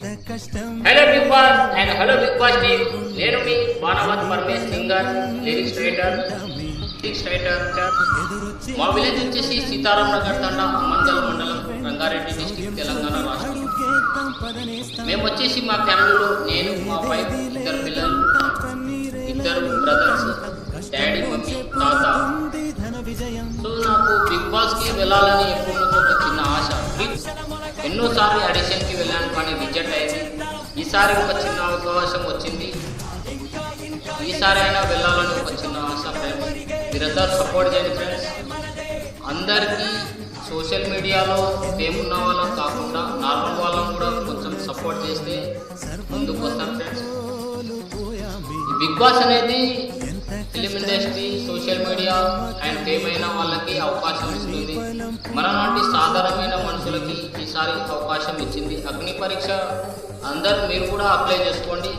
Hello Big Boss and hello Big Boss team. నేను మీ Banavath Paramesh singer, lyrics writer. మా village వచ్చేసి సీతారాం నగర్ తండా, అమ్మందల మండలం, రంగారెడ్డి డిస్ట్రిక్ట్, తెలంగాణ రాష్ట్రం. మేము వచ్చేసి మా ఫ్యామిలీలో నేను, మా వైఫ్, ఇద్దరు పిల్లలు, ఇద్దరు బ్రదర్స్, డాడీ, మమ్మీ, తాత. సో నాకు బిగ్ బాస్కి వెళ్ళాలని ఎప్పటి నుంచో ఒక చిన్న ఆశ. ఎన్నోసార్లు ఆడిషన్కి వెళ్ళాను కానీ రిజెక్ట్ అయింది. ఈసారి ఒక చిన్న అవకాశం వచ్చింది. ఈసారి అయినా వెళ్ళాలని ఒక చిన్న ఆశ ఫ్రెండ్స్. మీరందరూ సపోర్ట్ చేయండి ఫ్రెండ్స్. అందరికీ సోషల్ మీడియాలో ఫేమ్ ఉన్న వాళ్ళని కాకుండా నార్మల్ వాళ్ళని కూడా కొంచెం సపోర్ట్ చేస్తే ముందుకు వస్తాను ఫ్రెండ్స్. బిగ్ బాస్ అనేది film industry, social media and fame అయిన వాళ్ళకి అవకాశం ఇస్తుంది. మనలాంటి సాధారణమైన మనుషులకి ఈసారి అవకాశం ఇచ్చింది. అగ్ని పరీక్ష అందరూ మీరు కూడా అప్లై చేసుకోండి.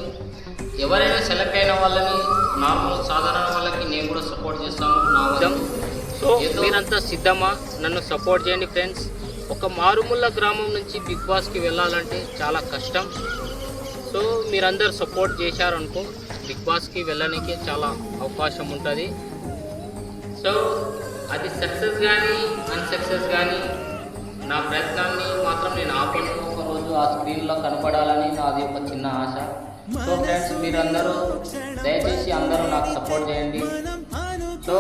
ఎవరైనా సెలెక్ట్ అయిన వాళ్ళని, నార్మల్ సాధారణ వాళ్ళకి నేను కూడా సపోర్ట్ చేస్తాను నా విధం. సో మీరంతా సిద్ధమా? నన్ను సపోర్ట్ చేయండి ఫ్రెండ్స్. ఒక మారుమూల గ్రామం నుంచి బిగ్ బాస్కి వెళ్ళాలంటే చాలా కష్టం. సో మీరందరూ సపోర్ట్ చేశారనుకో బిగ్ బాస్కి వెళ్ళడానికి చాలా అవకాశం ఉంటుంది. సో అది సక్సెస్ కానీ అన్సక్సెస్ కానీ నా ప్రయత్నాన్ని మాత్రం నేను ఆపను. ఒకరోజు ఆ స్క్రీన్లో కనపడాలని నాది ఒక చిన్న ఆశ. సో ఫ్రెండ్స్ మీరందరూ దయచేసి అందరూ నాకు సపోర్ట్ చేయండి. సో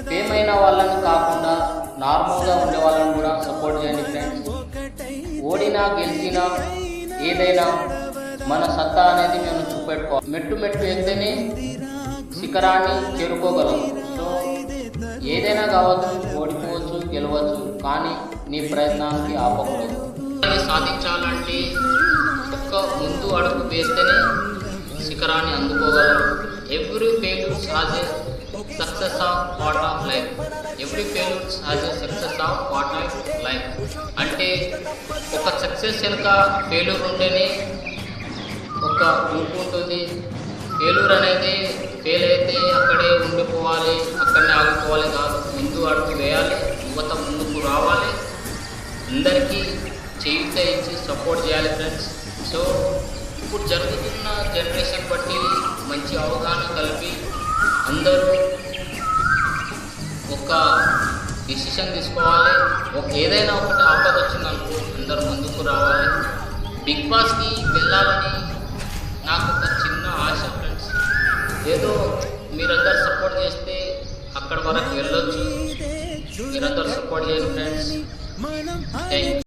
ఫేమ్ అయిన వాళ్ళని కాకుండా నార్మల్గా ఉండే వాళ్ళని కూడా సపోర్ట్ చేయండి ఫ్రెండ్స్. ఓడినా గెలిచినా ఏదైనా మన సత్తా అనేది మేము చూపెట్టుకోవాలి. మెట్టు ఎక్కితేనే శిఖరాన్ని చేరుకోగలం. సో ఏదైనా కావచ్చు, ఓడిపోవచ్చు, గెలవచ్చు, కానీ నీ ప్రయత్నానికి ఆపకూడదు. సాధించాలంటే ఒక్క ముందు అడుగు వేస్తేనే శిఖరాన్ని అందుకోగలం. Every failures has a success of part of life. Every failures has a success of part of life. అంటే ఒక సక్సెస్ వెనుక ఫెయిల్యూర్ ఉంటేనే ఒక ఊపు ఉంటుంది. ఫెయిల్యూర్ అనేది ఫెయిల్ అయితే అక్కడే ఉండిపోవాలి, అక్కడనే ఆగిపోవాలి కాదు. ముందు అడుగు వేయాలి, యువత ముందుకు రావాలి, అందరికీ చేయూత ఇచ్చి సపోర్ట్ చేయాలి ఫ్రెండ్స్. సో ఇప్పుడు జరుగుతున్న జనరేషన్ బట్టి మంచి అవగాహన కలిపి అందరూ ఒక డిసిషన్ తీసుకోవాలి. ఏదైనా ఒకటి ఆపద వచ్చిందనుకో అందరూ ముందుకు రావాలి. బిగ్ బాస్కి వెళ్ళాలని నాకు ఒక చిన్న ఆశ ఫ్రెండ్స్. ఏదో మీరందరూ సపోర్ట్ చేస్తే అక్కడ వరకు వెళ్ళొచ్చు. మీరందరూ సపోర్ట్ చేయండి ఫ్రెండ్స్. Thank you.